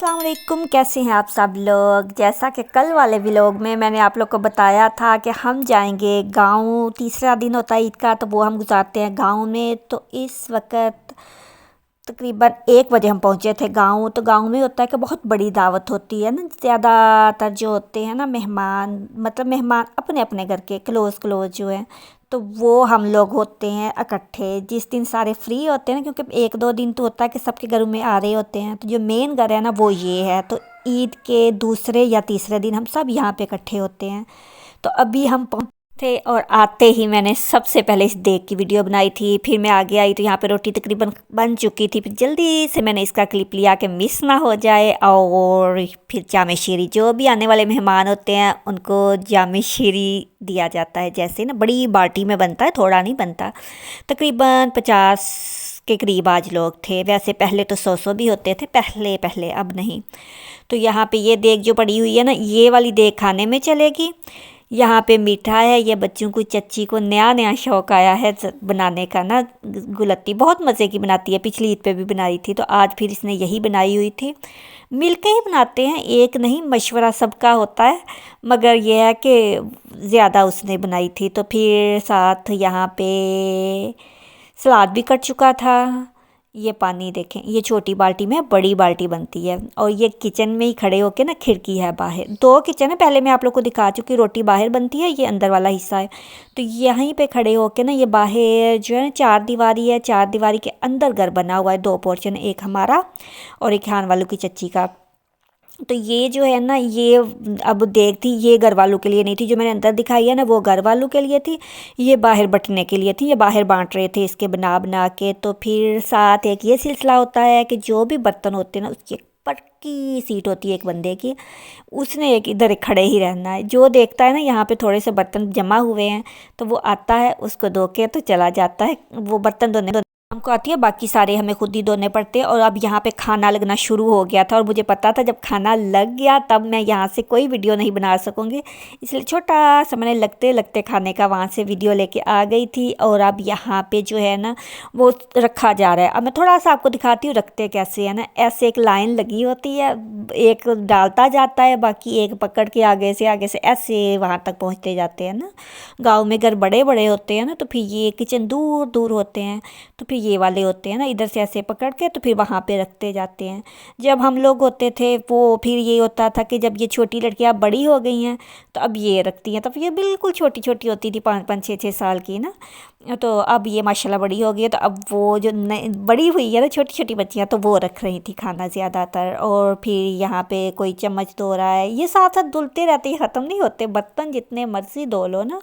अस्सलाम वालेकुम, कैसे हैं आप सब लोग। जैसा कि कल वाले व्लॉग में मैंने आप लोग को बताया था कि हम जाएंगे गांव। तीसरा दिन होता है ईद का, तो वो हम गुजारते हैं गांव में। तो इस वक्त तकरीबन 1 बजे हम पहुंचे थे गांव। तो गांव में होता है कि बहुत बड़ी दावत होती है ना। ज़्यादातर जो होते हैं ना मेहमान, मतलब मेहमान अपने अपने घर के क्लोज़ क्लोज़ जो हैं, तो वो हम लोग होते हैं इकट्ठे जिस दिन सारे फ्री होते हैं ना, क्योंकि 1-2 दिन तो होता है कि सबके घरों में आ रहे होते हैं। तो जो मेन घर है ना वो ये है। तो ईद के दूसरे या तीसरे दिन हम सब यहाँ पे इकट्ठे होते हैं। तो अभी हम थे और आते ही मैंने सबसे पहले इस देग की वीडियो बनाई थी। फिर मैं आगे आई तो यहाँ पे रोटी तकरीबन बन चुकी थी। फिर जल्दी से मैंने इसका क्लिप लिया कि मिस ना हो जाए। और फिर जामे शीरी, जो भी आने वाले मेहमान होते हैं उनको जामे शीरी दिया जाता है। जैसे ना बड़ी बाल्टी में बनता है, थोड़ा नहीं बनता। तकरीबन 50 के करीब आज लोग थे। वैसे पहले तो 100 भी होते थे, पहले पहले, अब नहीं। तो यहाँ पे ये देग जो पड़ी हुई है ना, ये वाली देग खाने में चलेगी। यहाँ पे मीठा है। ये बच्चों को, चच्ची को नया नया शौक आया है बनाने का ना। गुलत्ती बहुत मज़े की बनाती है, पिछली ईद पे भी बनाई थी, तो आज फिर इसने यही बनाई हुई थी। मिलके ही बनाते हैं, एक नहीं, मशवरा सबका होता है। मगर यह है कि ज़्यादा उसने बनाई थी। तो फिर साथ यहाँ पे सलाद भी कट चुका था। ये पानी देखें, ये छोटी बाल्टी में, बड़ी बाल्टी बनती है। और ये किचन में ही खड़े होके ना, खिड़की है बाहर, 2 किचन है। पहले मैं आप लोग को दिखा चुकी, रोटी बाहर बनती है, ये अंदर वाला हिस्सा है। तो यहीं पे खड़े होके ना, ये बाहर जो है ना 4 दीवारी है, 4 दीवारी के अंदर घर बना हुआ है। 2 पोर्शन, एक हमारा और एक खान वालों की चच्ची का। तो ये जो है ना, ये अब देख थी, ये घर वालों के लिए नहीं थी। जो मैंने अंदर दिखाई है ना, वो घर वालों के लिए थी। ये बाहर बंटने के लिए थी, ये बाहर बांट रहे थे इसके बना बना के। तो फिर साथ एक ये सिलसिला होता है कि जो भी बर्तन होते हैं ना, उसकी एक पक्की सीट होती है एक बंदे की। उसने एक इधर खड़े ही रहना है। जो देखता है ना यहाँ पे थोड़े से बर्तन जमा हुए हैं, तो वो आता है, उसको धो के तो चला जाता है। वो बर्तन धोने हमको आती है, बाकी सारे हमें खुद ही धोने पड़ते हैं। और अब यहाँ पे खाना लगना शुरू हो गया था, और मुझे पता था जब खाना लग गया तब मैं यहाँ से कोई वीडियो नहीं बना सकूँगी। इसलिए छोटा सा मैंने लगते लगते खाने का वहाँ से वीडियो लेके आ गई थी। और अब यहाँ पे जो है ना, वो रखा जा रहा है। अब मैं थोड़ा सा आपको दिखाती हूँ रखते कैसे है ना। ऐसे एक लाइन लगी होती है, एक डालता जाता है, बाकी एक पकड़ के आगे से ऐसे वहाँ तक पहुँचते जाते हैं ना। गाँव में घर बड़े बड़े होते हैं ना, तो फिर ये किचन दूर दूर होते हैं। तो फिर ये वाले होते हैं ना, इधर से ऐसे पकड़ के तो फिर वहाँ पे रखते जाते हैं। जब हम लोग होते थे वो फिर ये होता था कि जब ये छोटी लड़कियाँ बड़ी हो गई हैं तो अब ये रखती हैं। तब ये बिल्कुल छोटी छोटी होती थी, 5-5 6-6 साल की ना। तो अब ये माशाल्लाह बड़ी हो गई है। तो अब वो जो बड़ी हुई है ना छोटी छोटी बच्चियाँ, तो वो रख रही थी खाना ज़्यादातर। और फिर यहाँ पे कोई चम्मच धो रहा है, ये साथ साथ धुलते रहते हैं, ख़त्म नहीं होते बर्तन, जितने मर्जी धो लो ना।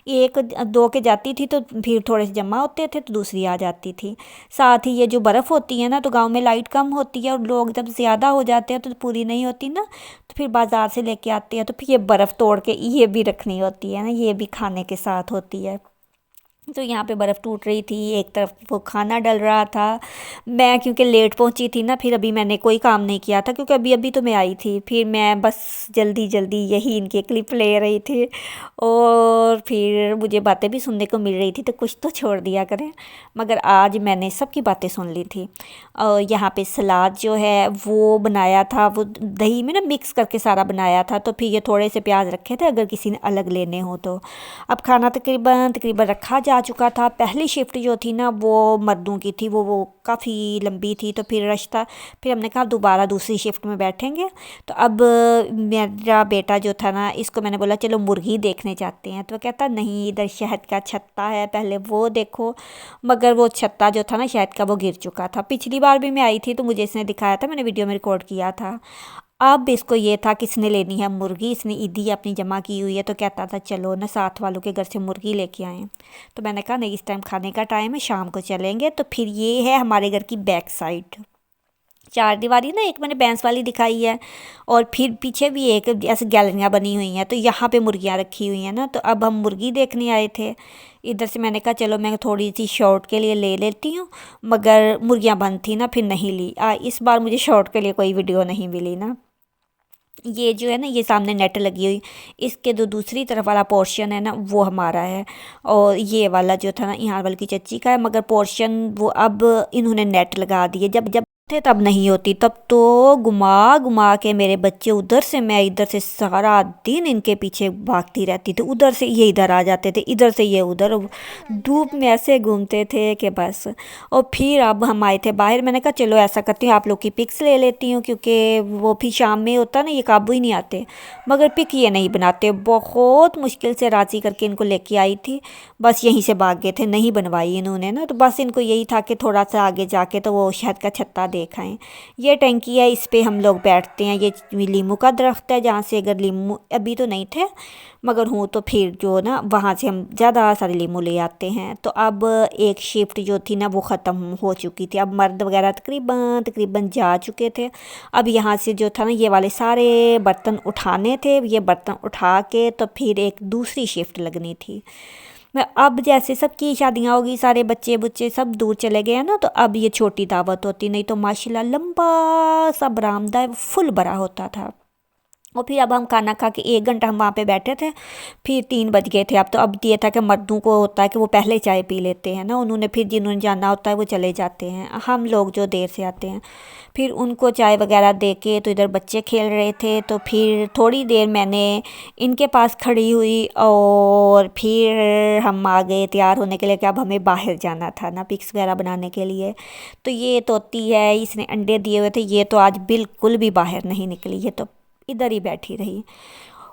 एक धो के जाती थी तो फिर थोड़े से जमा होते थे तो दूसरी आ जाती थी। साथ ही ये जो बर्फ़ होती है ना, तो गांव में लाइट कम होती है और लोग जब ज़्यादा हो जाते हैं तो पूरी नहीं होती ना, तो फिर बाज़ार से लेके आते हैं। तो फिर ये बर्फ़ तोड़ के ये भी रखनी होती है ना, ये भी खाने के साथ होती है। तो यहाँ पे बर्फ़ टूट रही थी, एक तरफ वो खाना डल रहा था। मैं क्योंकि लेट पहुँची थी ना, फिर अभी मैंने कोई काम नहीं किया था, क्योंकि अभी अभी तो मैं आई थी। फिर मैं बस जल्दी जल्दी यही इनके क्लिप ले रही थी। और फिर मुझे बातें भी सुनने को मिल रही थी, तो कुछ तो छोड़ दिया करें। मगर आज मैंने सबकी बातें सुन ली थी। और यहाँ पे सलाद जो है वो बनाया था, वो दही में ना मिक्स करके सारा बनाया था। तो फिर ये थोड़े से प्याज रखे थे, अगर किसी ने अलग लेने हो तो। अब खाना तकरीबन तकरीबन रखा जा चुका था। पहली शिफ्ट जो थी ना वो मर्दों की थी, वो काफ़ी लंबी थी, तो फिर रश था। फिर हमने कहा दोबारा दूसरी शिफ्ट में बैठेंगे। तो अब मेरा बेटा जो था ना, इसको मैंने बोला चलो मुर्गी देखने जाते हैं। तो कहता नहीं, इधर शहद का छत्ता है, पहले वो देखो। मगर वो छत्ता जो था ना शहद का, वो गिर चुका था। पिछली बार भी मैं आई थी तो मुझे इसने दिखाया था, मैंने वीडियो में रिकॉर्ड किया था। अब इसको ये था किसने लेनी है मुर्गी, इसने ईदी अपनी जमा की हुई है। तो कहता था चलो ना साथ वालों के घर से मुर्गी लेके आएँ। तो मैंने कहा नहीं, इस टाइम खाने का टाइम है, शाम को चलेंगे। तो फिर ये है हमारे घर की बैक साइड, 4 दीवारी ना, एक मैंने बैंस वाली दिखाई है, और फिर पीछे भी एक ऐसे गैलरियाँ बनी हुई हैं। तो यहाँ पे मुर्गियाँ रखी हुई हैं ना। तो अब हम मुर्गी देखने आए थे इधर से। मैंने कहा चलो मैं थोड़ी सी शॉर्ट के लिए ले लेती हूँ, मगर मुर्गियाँ बंद थी ना, फिर नहीं ली। इस बार मुझे शॉर्ट के लिए कोई वीडियो नहीं मिली ना। ये जो है ना, ये सामने नेट लगी हुई, इसके जो दूसरी तरफ वाला पोर्शन है ना वो हमारा है। और ये वाला जो था ना यहाँ वाली की चच्ची का है, मगर पोर्शन वो अब इन्होंने नेट लगा दिए। जब जब थे तब नहीं होती, तब तो घुमा घुमा के मेरे बच्चे उधर से मैं इधर से सारा दिन इनके पीछे भागती रहती थी। उधर से ये इधर आ जाते थे, इधर से ये उधर, धूप में ऐसे घूमते थे कि बस। और फिर अब हम आए थे बाहर, मैंने कहा चलो ऐसा करती हूँ आप लोग की पिक्स ले लेती हूँ, क्योंकि वो फिर शाम में होता ना, ये काबू ही नहीं आते। मगर पिक ये नहीं बनाते, बहुत मुश्किल से राज़ी करके इनको लेके आई थी, बस यहीं से भाग गए थे, नहीं बनवाई इन्होंने ना। तो बस इनको यही था कि थोड़ा सा आगे जाके तो वो शहद का छत्ता देखा है। ये टंकी है, इस पे हम लोग बैठते हैं। ये लीमू का दरख्त है, जहाँ से अगर लीमू अभी तो नहीं थे मगर हूँ तो फिर जो ना वहाँ से हम ज़्यादा सारे लीमू ले आते हैं। तो अब एक शिफ्ट जो थी ना वो ख़त्म हो चुकी थी, अब मर्द वगैरह तकरीबन तकरीबन जा चुके थे। अब यहाँ से जो था ना ये वाले सारे बर्तन उठाने थे, ये बर्तन उठा के तो फिर एक दूसरी शिफ्ट लगनी थी। मैं अब जैसे सबकी शादियाँ होगी, सारे बच्चे बुच्चे सब दूर चले गए हैं ना, तो अब ये छोटी दावत होती, नहीं तो माशाल्लाह लंबा सा बरामदा है, फुल भरा होता था। और फिर अब हम खाना खा के 1 घंटा हम वहाँ पे बैठे थे, फिर 3 बज गए थे। अब ये था कि मर्दों को होता है कि वो पहले चाय पी लेते हैं ना, उन्होंने फिर जिन्होंने जाना होता है वो चले जाते हैं, हम लोग जो देर से आते हैं। फिर उनको चाय वगैरह दे के तो इधर बच्चे खेल रहे थे, तो फिर थोड़ी देर मैंने इनके पास खड़ी हुई और फिर हम आ गए तैयार होने के लिए कि अब हमें बाहर जाना था ना पिक्स वगैरह बनाने के लिए। तो ये तोती है, इसने अंडे दिए हुए थे, ये तो आज बिल्कुल भी बाहर नहीं निकली, ये तो इधर ही बैठी रही।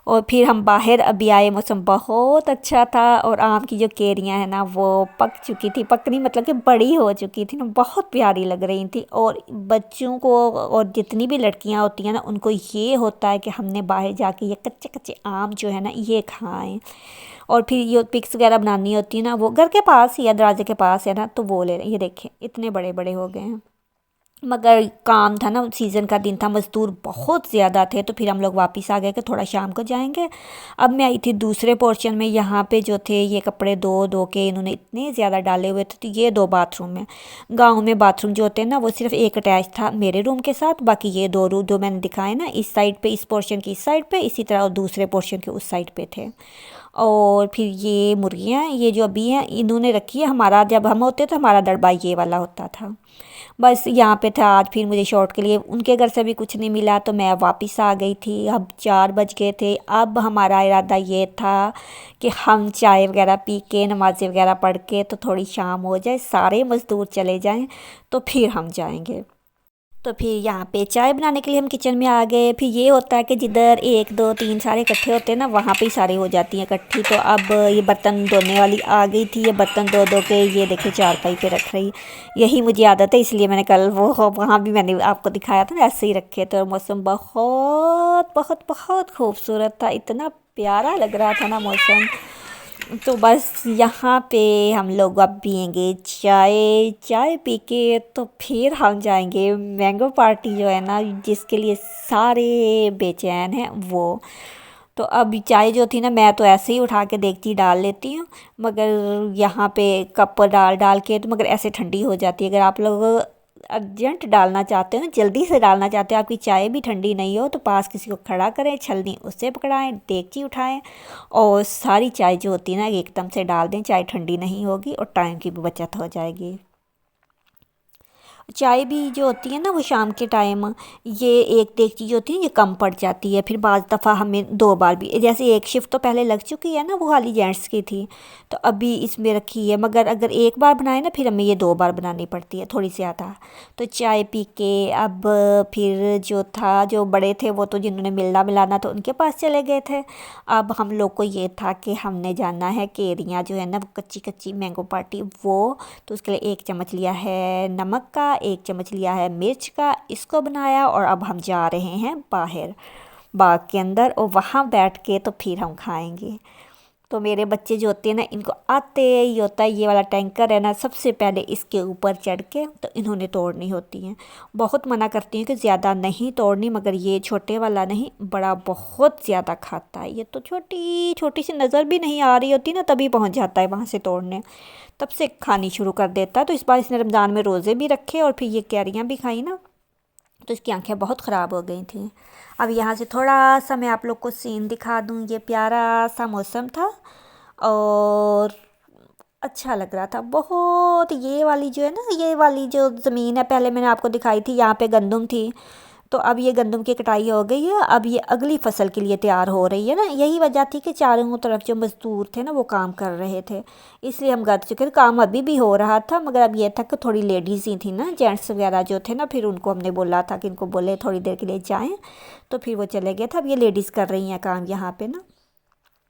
और फिर हम बाहर अभी आए, मौसम बहुत अच्छा था, और आम की जो केरियां हैं ना वो पक चुकी थी, पकनी मतलब कि बड़ी हो चुकी थी ना, बहुत प्यारी लग रही थी। और बच्चों को और जितनी भी लड़कियां होती हैं ना उनको ये होता है कि हमने बाहर जाके ये कच्चे कच्चे आम जो है ना ये खाएं। और फिर ये पिक्स वगैरह बनानी होती है ना, वो घर के पास ही है, दरवाजे के पास है ना, तो वो ले ये देखें इतने बड़े बड़े हो गए हैं। मगर काम था ना, सीज़न का दिन था, मज़दूर बहुत ज़्यादा थे, तो फिर हम लोग वापस आ गए कि थोड़ा शाम को जाएंगे। अब मैं आई थी दूसरे पोर्शन में, यहाँ पे जो थे ये कपड़े धो धो के इन्होंने इतने ज़्यादा डाले हुए थे। तो ये 2 बाथरूम हैं, गांव में बाथरूम जो होते हैं ना वो सिर्फ एक अटैच था मेरे रूम के साथ, बाकी ये 2 रूम जो मैंने दिखाए ना, इस साइड पे, इस पोर्शन की इस साइड पे, इसी तरह और दूसरे पोर्शन के उस साइड पे थे। और फिर ये मुर्गियाँ ये जो अभी हैं इन्होंने रखी है, हमारा जब हम होते तो हमारा दरबा ये वाला होता था। बस यहाँ पे था आज, फिर मुझे शॉर्ट के लिए उनके घर से भी कुछ नहीं मिला तो मैं वापस आ गई थी। अब 4 बज गए थे, अब हमारा इरादा ये था कि हम चाय वगैरह पी के नमाज़ें वगैरह पढ़ के तो थोड़ी शाम हो जाए, सारे मज़दूर चले जाएं, तो फिर हम जाएंगे। तो फिर यहाँ पे चाय बनाने के लिए हम किचन में आ गए। फिर ये होता है कि जिधर 1 2 3 सारे इकट्ठे होते हैं ना वहाँ पे ही सारे हो जाती हैं इकट्ठी। तो अब ये बर्तन धोने वाली आ गई थी, ये बर्तन धो धो के ये देखिए चारपाई पे रख रही। यही मुझे आदत है, इसलिए मैंने कल वो वहाँ भी मैंने आपको दिखाया था ना, ऐसे ही रखे थे। और मौसम बहुत बहुत बहुत खूबसूरत था, इतना प्यारा लग रहा था ना मौसम। तो बस यहाँ पे हम लोग अब पियेंगे चाय, चाय पी के तो फिर हम जाएंगे मैंगो पार्टी जो है ना, जिसके लिए सारे बेचैन हैं वो। तो अब चाय जो थी ना मैं तो ऐसे ही उठा के देगची डाल लेती हूँ, मगर यहाँ पे कप डाल डाल के तो मगर ऐसे ठंडी हो जाती है। अगर आप लोग अर्जेंट डालना चाहते हो, जल्दी से डालना चाहते हो, आपकी चाय भी ठंडी नहीं हो, तो पास किसी को खड़ा करें, छलनी उससे पकड़ाएं, देगची उठाएं और सारी चाय जो होती है ना एकदम से डाल दें, चाय ठंडी नहीं होगी और टाइम की भी बचत हो जाएगी। चाय भी जो होती है ना वो शाम के टाइम, ये एक देगची जो होती है ये कम पड़ जाती है, फिर बाज़ दफ़ा हमें 2 बार भी, जैसे एक शिफ्ट तो पहले लग चुकी है ना वो खाली जेंट्स की थी, तो अभी इसमें रखी है। मगर अगर एक बार बनाए ना फिर हमें ये 2 बार बनानी पड़ती है, थोड़ी ज़्यादा। तो चाय पी के अब फिर जो था, जो बड़े थे वो तो जिन्होंने मिलना मिलाना तो उनके पास चले गए थे। अब हम लोग को ये था कि हमने जाना है केरियाँ जो है ना वो कच्ची कच्ची मैंगो पार्टी वो। तो उसके लिए 1 चम्मच लिया है नमक का, 1 चम्मच लिया है मिर्च का, इसको बनाया और अब हम जा रहे हैं बाहर बाग के अंदर और वहाँ बैठ के तो फिर हम खाएंगे। तो मेरे बच्चे जो होते हैं ना इनको आते ही होता है, ये वाला टैंकर है ना सबसे पहले इसके ऊपर चढ़ के तो इन्होंने तोड़नी होती हैं। बहुत मना करती हैं कि ज़्यादा नहीं तोड़नी, मगर ये छोटे वाला नहीं, बड़ा बहुत ज़्यादा खाता है। ये तो छोटी छोटी सी नज़र भी नहीं आ रही होती ना तभी पहुंच जाता है वहाँ से तोड़ने, तब से खानी शुरू कर देता है। तो इस बार इसने रमज़ान में रोज़े भी रखे और फिर ये कैरियाँ भी खाई ना, तो इसकी आंखें बहुत ख़राब हो गई थी। अब यहाँ से थोड़ा सा मैं आप लोग को सीन दिखा दूँ, ये प्यारा सा मौसम था और अच्छा लग रहा था बहुत। ये वाली जो है ना, ये वाली जो ज़मीन है, पहले मैंने आपको दिखाई थी, यहाँ पे गंदम थी। तो अब ये गंदम की कटाई हो गई है, अब ये अगली फसल के लिए तैयार हो रही है ना। यही वजह थी कि चारों तरफ जो मज़दूर थे ना वो काम कर रहे थे, इसलिए हम कर चुके थे। काम अभी भी हो रहा था, मगर अब ये था कि थोड़ी लेडीज़ ही थी ना, जेंट्स वगैरह जो थे ना, फिर उनको हमने बोला था कि इनको बोले थोड़ी देर के लिए जाएँ, तो फिर वो चले गए थे। अब ये लेडीज़ कर रही हैं काम यहाँ पे ना,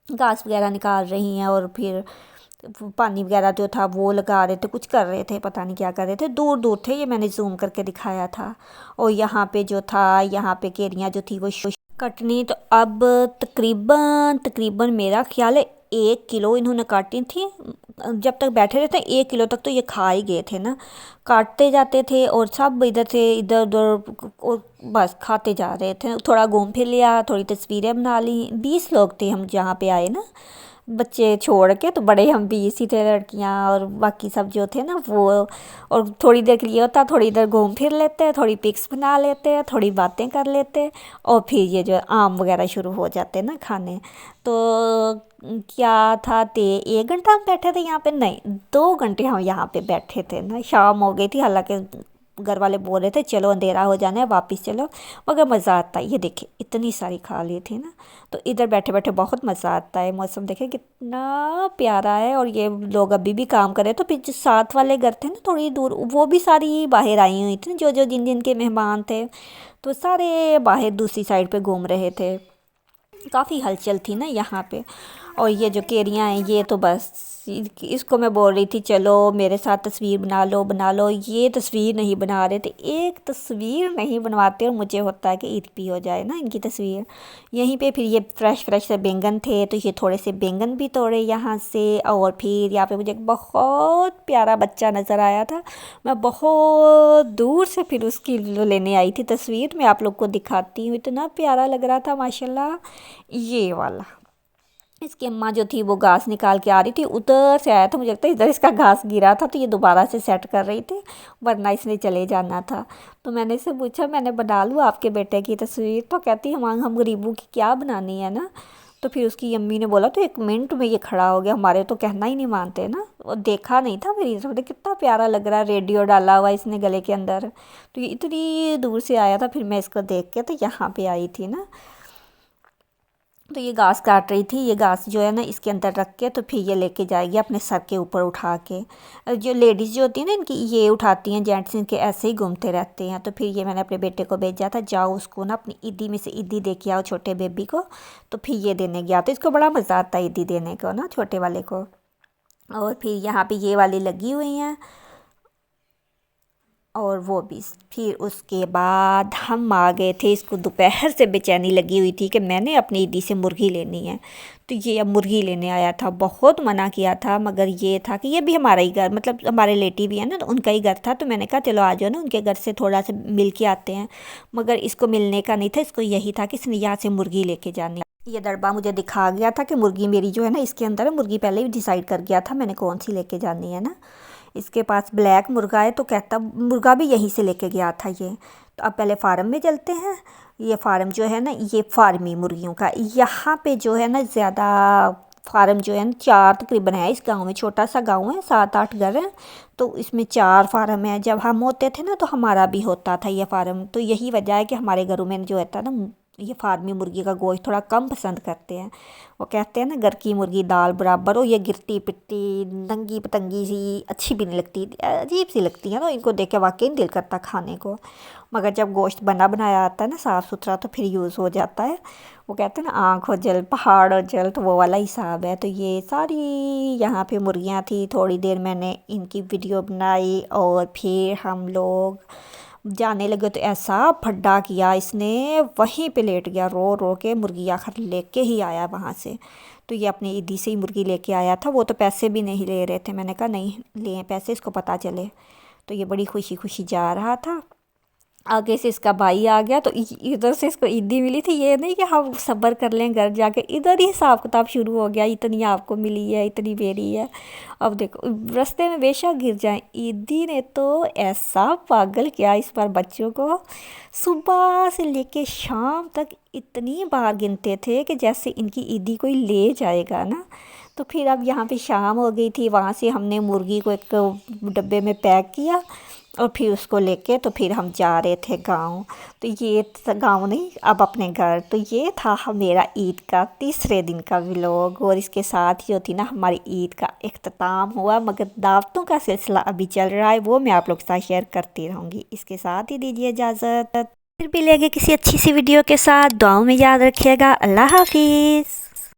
घास वगैरह निकाल रही हैं, और फिर पानी वगैरह जो था वो लगा रहे थे, कुछ कर रहे थे, पता नहीं क्या कर रहे थे। दूर दूर थे, ये मैंने जूम करके दिखाया था। और यहाँ पे जो था, यहाँ पे केरियाँ जो थी वो कटनी। तो अब तकरीबन तकरीबन मेरा ख्याल है 1 किलो इन्होंने काटी थी। जब तक बैठे रहते 1 किलो तक तो ये खा ही गए थे ना। काटते जाते थे और सब इधर से इधर उधर और बस खाते जा रहे थे। थोड़ा घूम फिर लिया, थोड़ी तस्वीरें बना ली। 20 लोग थे हम जहाँ पे आए ना, बच्चे छोड़ के, तो बड़े हम 20 ही थे, लड़कियाँ और बाकी सब जो थे ना वो। और थोड़ी देर के लिए होता, थोड़ी देर घूम फिर लेते हैं, थोड़ी पिक्स बना लेते हैं, थोड़ी बातें कर लेते हैं, और फिर ये जो आम वगैरह शुरू हो जाते हैं ना खाने। तो क्या था, 1 घंटा हम बैठे थे यहाँ पे, नहीं 2 घंटे हम यहाँ पे बैठे थे ना। शाम हो गई थी, हालांकि घर वाले बोल रहे थे चलो अंधेरा हो जाना है वापस चलो, मगर मज़ा आता है। ये देखिए इतनी सारी खा ली थी ना। तो इधर बैठे बैठे बहुत मज़ा आता है। मौसम देखे कितना प्यारा है। और ये लोग अभी भी काम कर रहे, तो फिर जो साथ वाले घर थे ना थोड़ी दूर, वो भी सारी बाहर आई हुई थी, जो जो जिन जिन के मेहमान थे, तो सारे बाहर दूसरी साइड पे घूम रहे थे। काफ़ी हलचल थी ना यहाँ पे। और ये जो केरियाँ हैं, ये तो बस इसको मैं बोल रही थी चलो मेरे साथ तस्वीर बना लो बना लो। ये तस्वीर नहीं बना रहे थे, एक तस्वीर नहीं बनवाते, और मुझे होता है कि ईद भी हो जाए ना इनकी तस्वीर। यहीं पे फिर ये फ्रेश फ्रेश से बैंगन थे, तो ये थोड़े से बैंगन भी तोड़े यहाँ से। और फिर यहाँ पे मुझे एक बहुत प्यारा बच्चा नज़र आया था, मैं बहुत दूर से फिर उसकी लेने आई थी तस्वीर। मैं आप लोग को दिखाती हूँ, इतना प्यारा लग रहा था माशाल्लाह। ये वाला, इसकी अम्मा जो थी वो घास निकाल के आ रही थी, उधर से आया था, मुझे लगता है इधर इसका घास गिरा था, तो ये दोबारा से सेट कर रही थी, वरना इसने चले जाना था। तो मैंने इससे पूछा, मैंने बना लूँ आपके बेटे की तस्वीर? तो कहती हम गरीबों की क्या बनानी है ना। तो फिर उसकी अम्मी ने बोला तो 1 मिनट में ये खड़ा हो गया, हमारे तो कहना ही नहीं मानते ना। वो देखा नहीं था मेरी तरफ, कितना प्यारा लग रहा है, रेडियो डाला हुआ इसने गले के अंदर। तो ये इतनी दूर से आया था, फिर मैं इसको देख के तो यहाँ पे आई थी ना। तो ये घास काट रही थी, ये घास जो है ना इसके अंदर रख के, तो फिर ये लेके जाएगी अपने सर के ऊपर उठा के। जो लेडीज़ जो होती है ना इनकी, ये उठाती हैं, जेंट्स इनके ऐसे ही घूमते रहते हैं। तो फिर ये मैंने अपने बेटे को भेजा था, जाओ उसको ना अपनी ईदी में से ईदी दे के आओ छोटे बेबी को। तो फिर ये देने गया, तो इसको बड़ा मज़ा आता है ईदी देने को ना छोटे वाले को। और फिर यहाँ पे ये वाली लगी हुई हैं, और वो भी। फिर उसके बाद हम आ गए थे, इसको दोपहर से बेचैनी लगी हुई थी कि मैंने अपनी ईदी से मुर्गी लेनी है। तो ये अब मुर्गी लेने आया था, बहुत मना किया था, मगर ये था कि ये भी हमारा ही घर, मतलब हमारे रिलेटिव भी है ना, तो उनका ही घर था। तो मैंने कहा चलो आ जाओ ना, उनके घर से थोड़ा सा मिल के आते हैं। मगर इसको मिलने का नहीं था, इसको यही था कि इसने यहाँ से मुर्गी लेके जानी। ये दड़बा मुझे दिखा गया था कि मुर्गी मेरी जो है ना इसके अंदर है। मुर्गी पहले ही डिसाइड कर गया था मैंने कौन सी लेके जानी है ना। इसके पास ब्लैक मुर्गा है, तो कहता मुर्गा भी यहीं से लेके गया था ये। तो अब पहले फार्म में चलते हैं। ये फार्म जो है ना, ये फार्मी मुर्गियों का, यहाँ पे जो है ना ज़्यादा फार्म जो है ना 4 तकरीबन है इस गांव में। छोटा सा गांव है, 7-8 घर हैं, तो इसमें 4 फार्म है। जब हम होते थे ना तो हमारा भी होता था ये फार्म। तो यही वजह है कि हमारे घरों में जो होता है ना, ये फार्मी मुर्गी का गोश्त थोड़ा कम पसंद करते हैं। वो कहते हैं ना घर की मुर्गी दाल बराबर हो। ये गिरती पिट्टी नंगी पतंगी सी अच्छी भी नहीं लगती, अजीब सी लगती है ना, इनको देख के वाकई नहीं दिल करता खाने को। मगर जब गोश्त बना बनाया आता है ना साफ़ सुथरा, तो फिर यूज़ हो जाता है। वो कहते हैं ना आँख हो जल पहाड़ हो जल, तो वो वाला हिसाब है। तो ये सारी यहाँ पे मुर्गियाँ थी। थोड़ी देर मैंने इनकी वीडियो बनाई, और फिर हम लोग जाने लगे, तो ऐसा फड्डा किया इसने, वहीं पे लेट गया रो रो के। मुर्गी आखिर लेके ही आया वहाँ से। तो ये अपनी ईदी से ही मुर्गी लेके आया था। वो तो पैसे भी नहीं ले रहे थे, मैंने कहा नहीं लिए पैसे, इसको पता चले। तो ये बड़ी खुशी खुशी जा रहा था। आगे से इसका भाई आ गया तो इधर से इसको ईदी मिली थी। ये नहीं कि हम सब्र कर लें घर जाके, इधर ही हिसाब किताब शुरू हो गया, इतनी आपको मिली है, इतनी मेरी है। अब देखो रास्ते में बेशक गिर जाए, ईदी ने तो ऐसा पागल किया इस बार बच्चों को। सुबह से लेके शाम तक इतनी बार गिनते थे कि जैसे इनकी ईदी कोई ले जाएगा ना। तो फिर अब यहाँ पे शाम हो गई थी, वहाँ से हमने मुर्गी को एक डब्बे में पैक किया और फिर उसको लेके तो फिर हम जा रहे थे गांव। तो ये गांव नहीं, अब अपने घर। तो ये था मेरा ईद का तीसरे दिन का व्लॉग, और इसके साथ ही होती ना हमारी ईद का इख्तिताम हुआ, मगर दावतों का सिलसिला अभी चल रहा है, वो मैं आप लोग के साथ शेयर करती रहूँगी। इसके साथ ही दीजिए इजाज़त, फिर मिलेंगे किसी अच्छी सी वीडियो के साथ। दुआओं में याद रखिएगा। अल्लाह हाफिज़।